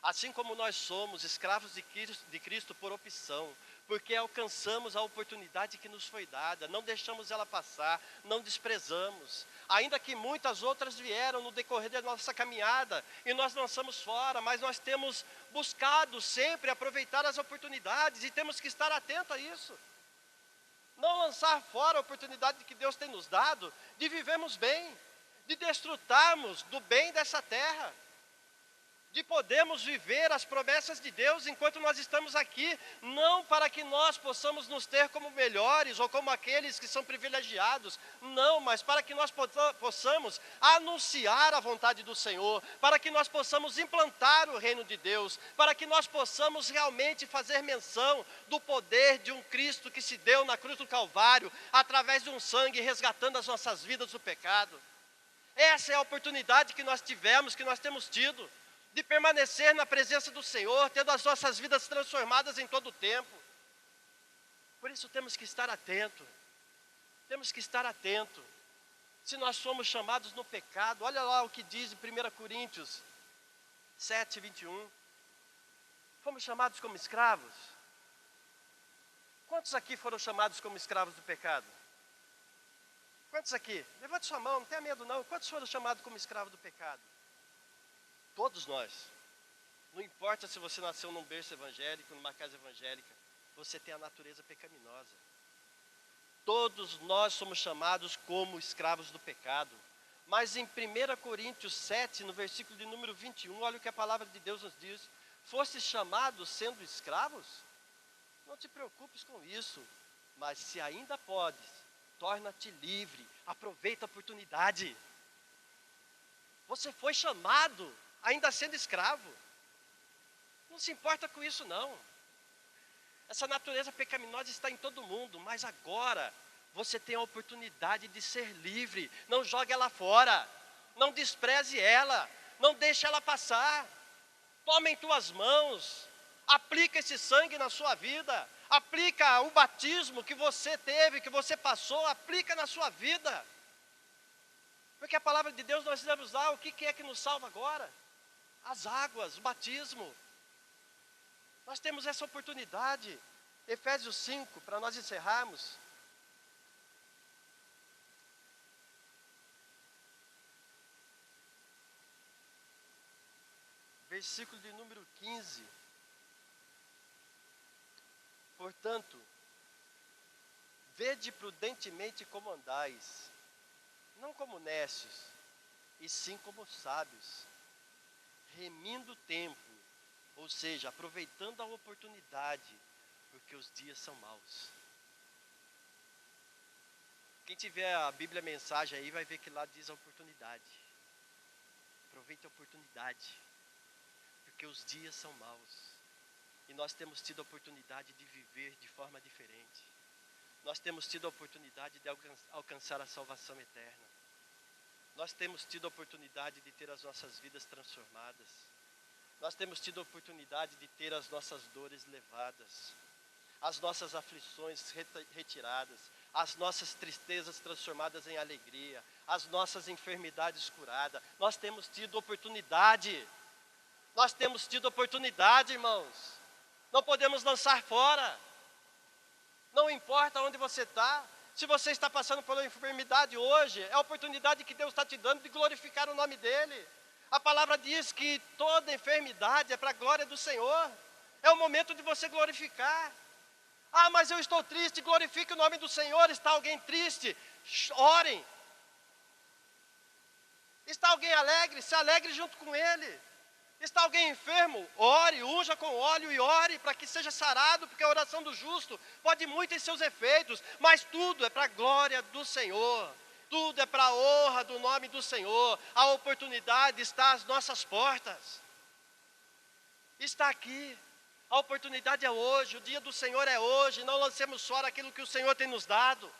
Assim como nós somos escravos de Cristo por opção, porque alcançamos a oportunidade que nos foi dada, não deixamos ela passar, não desprezamos. Ainda que muitas outras vieram no decorrer da nossa caminhada e nós lançamos fora, mas nós temos buscado sempre aproveitar as oportunidades e temos que estar atento a isso. Não lançar fora a oportunidade que Deus tem nos dado de vivermos bem, de desfrutarmos do bem dessa terra, de podermos viver as promessas de Deus enquanto nós estamos aqui, não para que nós possamos nos ter como melhores ou como aqueles que são privilegiados, não, mas para que nós possamos anunciar a vontade do Senhor, para que nós possamos implantar o reino de Deus, para que nós possamos realmente fazer menção do poder de um Cristo que se deu na cruz do Calvário, através de um sangue resgatando as nossas vidas do pecado. Essa é a oportunidade que nós tivemos, que nós temos tido, de permanecer na presença do Senhor, tendo as nossas vidas transformadas em todo o tempo. Por isso temos que estar atento. Temos que estar atento. Se nós somos chamados no pecado, olha lá o que diz em 1 Coríntios 7, 21. Fomos chamados como escravos. Quantos aqui foram chamados como escravos do pecado? Quantos aqui? Levante sua mão, não tenha medo não. Quantos foram chamados como escravos do pecado? Todos nós. Não importa se você nasceu num berço evangélico, numa casa evangélica, você tem a natureza pecaminosa. Todos nós somos chamados como escravos do pecado. Mas em 1 Coríntios 7, no versículo de número 21, olha o que a palavra de Deus nos diz. Fostes chamados sendo escravos? Não te preocupes com isso, mas se ainda podes, torna-te livre, aproveita a oportunidade. Você foi chamado ainda sendo escravo. Não se importa com isso não. Essa natureza pecaminosa está em todo mundo, mas agora você tem a oportunidade de ser livre. Não jogue ela fora, não despreze ela, não deixe ela passar. Toma em tuas mãos, aplica esse sangue na sua vida, aplica o batismo que você teve, que você passou, aplica na sua vida. Porque a palavra de Deus nós devemos lá, o que é que nos salva agora? As águas, o batismo. Nós temos essa oportunidade. Efésios 5, para nós encerrarmos. Versículo de número 15. Portanto, vede prudentemente como andais, não como necios, e sim como sábios, remindo o tempo, ou seja, aproveitando a oportunidade, porque os dias são maus. Quem tiver a Bíblia Mensagem aí vai ver que lá diz a oportunidade. Aproveite a oportunidade, porque os dias são maus. E nós temos tido a oportunidade de viver de forma diferente. Nós temos tido a oportunidade de alcançar a salvação eterna. Nós temos tido a oportunidade de ter as nossas vidas transformadas. Nós temos tido a oportunidade de ter as nossas dores levadas, as nossas aflições retiradas, as nossas tristezas transformadas em alegria, as nossas enfermidades curadas. Nós temos tido oportunidade. Nós temos tido oportunidade, irmãos. Não podemos lançar fora. Não importa onde você está. Se você está passando por uma enfermidade hoje, é a oportunidade que Deus está te dando de glorificar o nome dEle. A palavra diz que toda enfermidade é para a glória do Senhor. É o momento de você glorificar. Ah, mas eu estou triste, glorifique o nome do Senhor. Está alguém triste? Orem. Está alguém alegre? Se alegre junto com ele. Está alguém enfermo? Ore, unja com óleo e ore para que seja sarado, porque a oração do justo pode muito em seus efeitos, mas tudo é para a glória do Senhor. Tudo é para a honra do nome do Senhor. A oportunidade está às nossas portas. Está aqui. A oportunidade é hoje, o dia do Senhor é hoje. Não lancemos fora aquilo que o Senhor tem nos dado.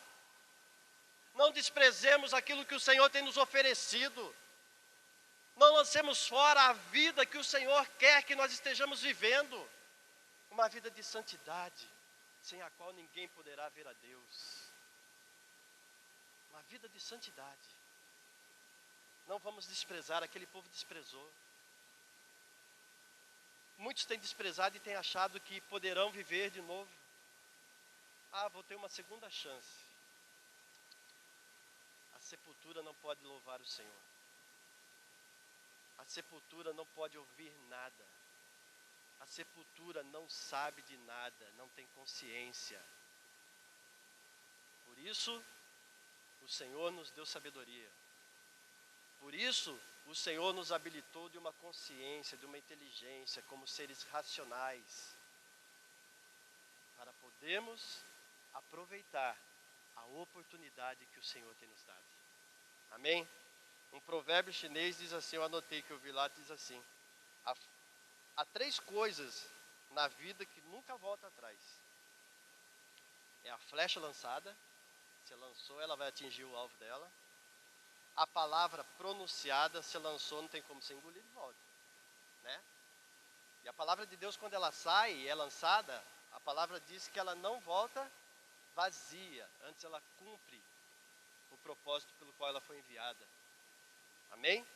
Não desprezemos aquilo que o Senhor tem nos oferecido. Não lancemos fora a vida que o Senhor quer que nós estejamos vivendo. Uma vida de santidade, sem a qual ninguém poderá ver a Deus. Uma vida de santidade. Não vamos desprezar, aquele povo desprezou. Muitos têm desprezado e têm achado que poderão viver de novo. Ah, vou ter uma segunda chance. A sepultura não pode louvar o Senhor. A sepultura não pode ouvir nada. A sepultura não sabe de nada, não tem consciência. Por isso, o Senhor nos deu sabedoria. Por isso, o Senhor nos habilitou de uma consciência, de uma inteligência, como seres racionais, para podermos aproveitar a oportunidade que o Senhor tem nos dado. Amém? Um provérbio chinês diz assim, eu anotei que eu vi lá, diz assim: há 3 coisas na vida que nunca volta atrás. É a flecha lançada, você lançou, ela vai atingir o alvo dela. A palavra pronunciada, você lançou, não tem como você engolir de volta, né? E a palavra de Deus, quando ela sai e é lançada, a palavra diz que ela não volta vazia, antes ela cumpre o propósito pelo qual ela foi enviada. Amém?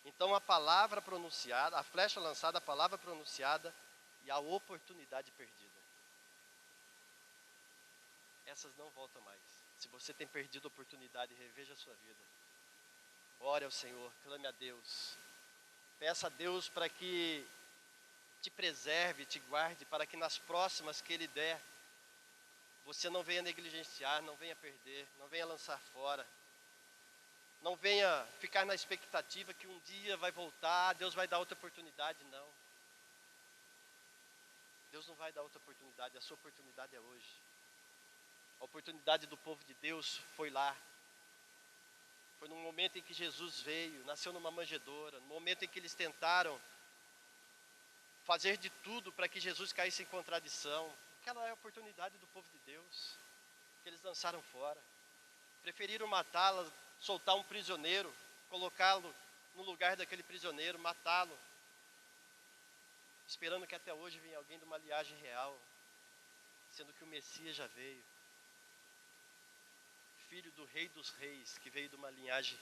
Então a palavra pronunciada, a flecha lançada, a palavra pronunciada e a oportunidade perdida. Essas não voltam mais. Se você tem perdido a oportunidade, reveja a sua vida. Ore ao Senhor, clame a Deus. Peça a Deus para que te preserve, te guarde, para que nas próximas que Ele der, você não venha negligenciar, não venha perder, não venha lançar fora. Não venha ficar na expectativa que um dia vai voltar, Deus vai dar outra oportunidade, não. Deus não vai dar outra oportunidade, a sua oportunidade é hoje. A oportunidade do povo de Deus foi lá. Foi no momento em que Jesus veio, nasceu numa manjedoura, no momento em que eles tentaram fazer de tudo para que Jesus caísse em contradição. Aquela é a oportunidade do povo de Deus, que eles lançaram fora. Preferiram matá-la, soltar um prisioneiro, colocá-lo no lugar daquele prisioneiro, matá-lo, esperando que até hoje venha alguém de uma linhagem real, sendo que o Messias já veio. Filho do Rei dos Reis, que veio de uma linhagem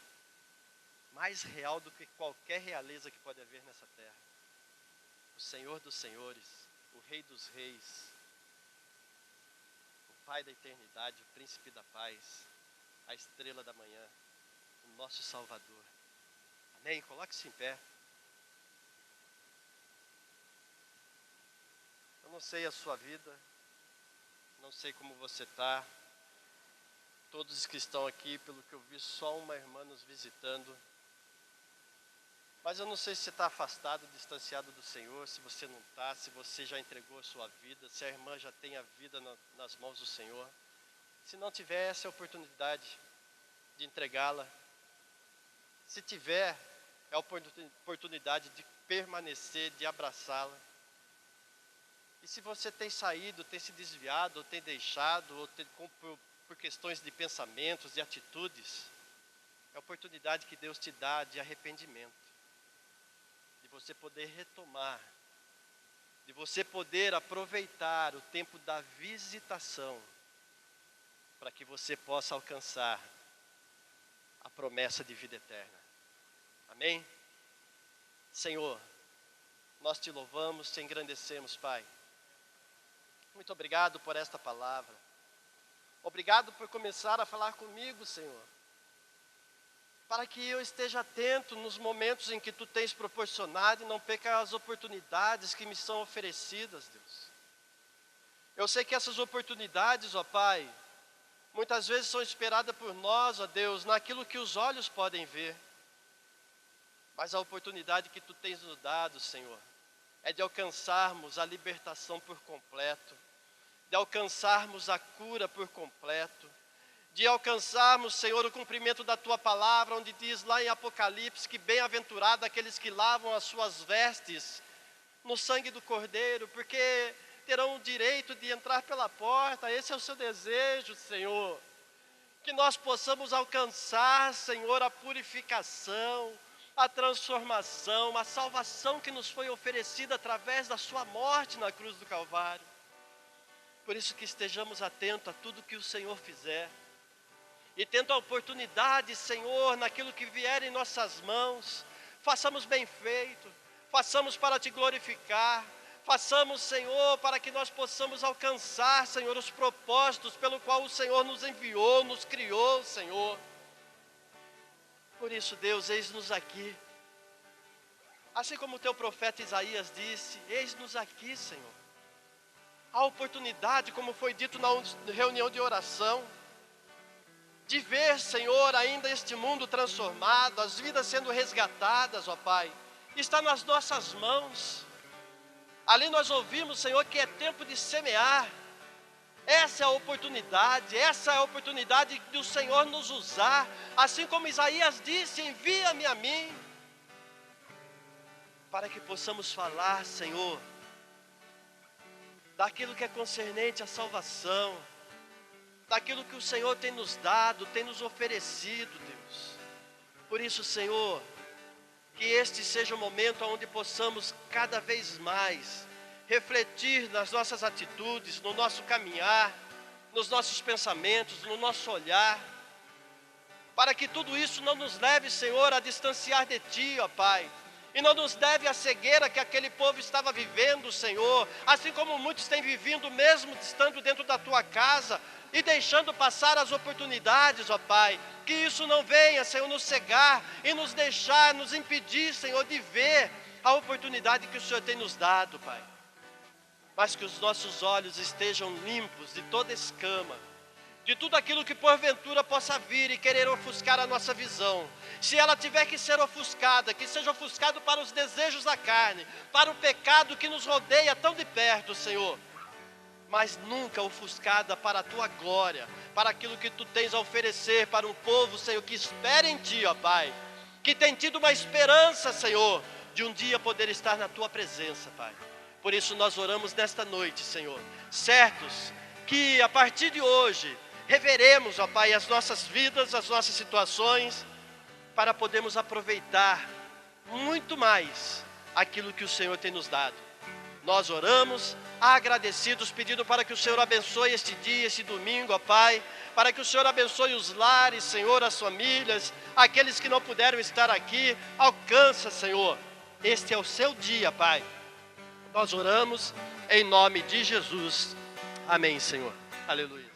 mais real do que qualquer realeza que pode haver nessa terra. O Senhor dos Senhores, o Rei dos Reis, o Pai da eternidade, o Príncipe da paz, a estrela da manhã, o nosso Salvador. Amém? Coloque-se em pé. Eu não sei a sua vida, não sei como você está. Todos que estão aqui, pelo que eu vi, só uma irmã nos visitando. Mas eu não sei se você está afastado, distanciado do Senhor, se você não está, se você já entregou a sua vida, se a irmã já tem a vida nas mãos do Senhor. Se não tiver, essa é a oportunidade de entregá-la. Se tiver, é a oportunidade de permanecer, de abraçá-la. E se você tem saído, tem se desviado, ou tem deixado, ou por questões de pensamentos, de atitudes, é a oportunidade que Deus te dá de arrependimento. De você poder retomar, de você poder aproveitar o tempo da visitação, para que você possa alcançar a promessa de vida eterna. Amém? Senhor, nós te louvamos, te engrandecemos, Pai. Muito obrigado por esta palavra. Obrigado por começar a falar comigo, Senhor, para que eu esteja atento nos momentos em que Tu tens proporcionado e não perca as oportunidades que me são oferecidas, Deus. Eu sei que essas oportunidades, ó Pai, muitas vezes são esperadas por nós, ó Deus, naquilo que os olhos podem ver. Mas a oportunidade que Tu tens nos dado, Senhor, é de alcançarmos a libertação por completo, de alcançarmos a cura por completo, de alcançarmos, Senhor, o cumprimento da Tua palavra, onde diz lá em Apocalipse que bem-aventurado aqueles que lavam as suas vestes no sangue do Cordeiro, porque terão o direito de entrar pela porta. Esse é o Seu desejo, Senhor, que nós possamos alcançar, Senhor, a purificação, a transformação, a salvação que nos foi oferecida através da Sua morte na cruz do Calvário. Por isso que estejamos atentos a tudo que o Senhor fizer, e tendo a oportunidade, Senhor, naquilo que vier em nossas mãos, façamos bem feito, façamos para Te glorificar, façamos, Senhor, para que nós possamos alcançar, Senhor, os propósitos pelo qual o Senhor nos enviou, nos criou, Senhor. Por isso, Deus, eis-nos aqui. Assim como o Teu profeta Isaías disse, eis-nos aqui, Senhor. A oportunidade, como foi dito na reunião de oração, de ver, Senhor, ainda este mundo transformado, as vidas sendo resgatadas, ó Pai, está nas nossas mãos. Ali nós ouvimos, Senhor, que é tempo de semear. Essa é a oportunidade do Senhor nos usar, assim como Isaías disse, envia-me a mim, para que possamos falar, Senhor, daquilo que é concernente à salvação, daquilo que o Senhor tem nos dado, tem nos oferecido, Deus. Por isso, Senhor, que este seja o momento onde possamos cada vez mais refletir nas nossas atitudes, no nosso caminhar, nos nossos pensamentos, no nosso olhar, para que tudo isso não nos leve, Senhor, a distanciar de Ti, ó Pai, e não nos leve à cegueira que aquele povo estava vivendo, Senhor, assim como muitos têm vivido mesmo estando dentro da Tua casa, e deixando passar as oportunidades, ó Pai, que isso não venha, Senhor, nos cegar e nos deixar, nos impedir, Senhor, de ver a oportunidade que o Senhor tem nos dado, Pai. Mas que os nossos olhos estejam limpos de toda escama, de tudo aquilo que porventura possa vir e querer ofuscar a nossa visão. Se ela tiver que ser ofuscada, que seja ofuscado para os desejos da carne, para o pecado que nos rodeia tão de perto, Senhor, mas nunca ofuscada para a Tua glória, para aquilo que Tu tens a oferecer para um povo, Senhor, que espera em Ti, ó Pai, que tem tido uma esperança, Senhor, de um dia poder estar na Tua presença, Pai. Por isso nós oramos nesta noite, Senhor, certos que a partir de hoje reveremos, ó Pai, as nossas vidas, as nossas situações, para podermos aproveitar muito mais aquilo que o Senhor tem nos dado. Nós oramos, agradecidos, pedindo para que o Senhor abençoe este dia, este domingo, ó Pai, para que o Senhor abençoe os lares, Senhor, as famílias, aqueles que não puderam estar aqui, alcança, Senhor, este é o Seu dia, Pai. Nós oramos em nome de Jesus, amém, Senhor, aleluia.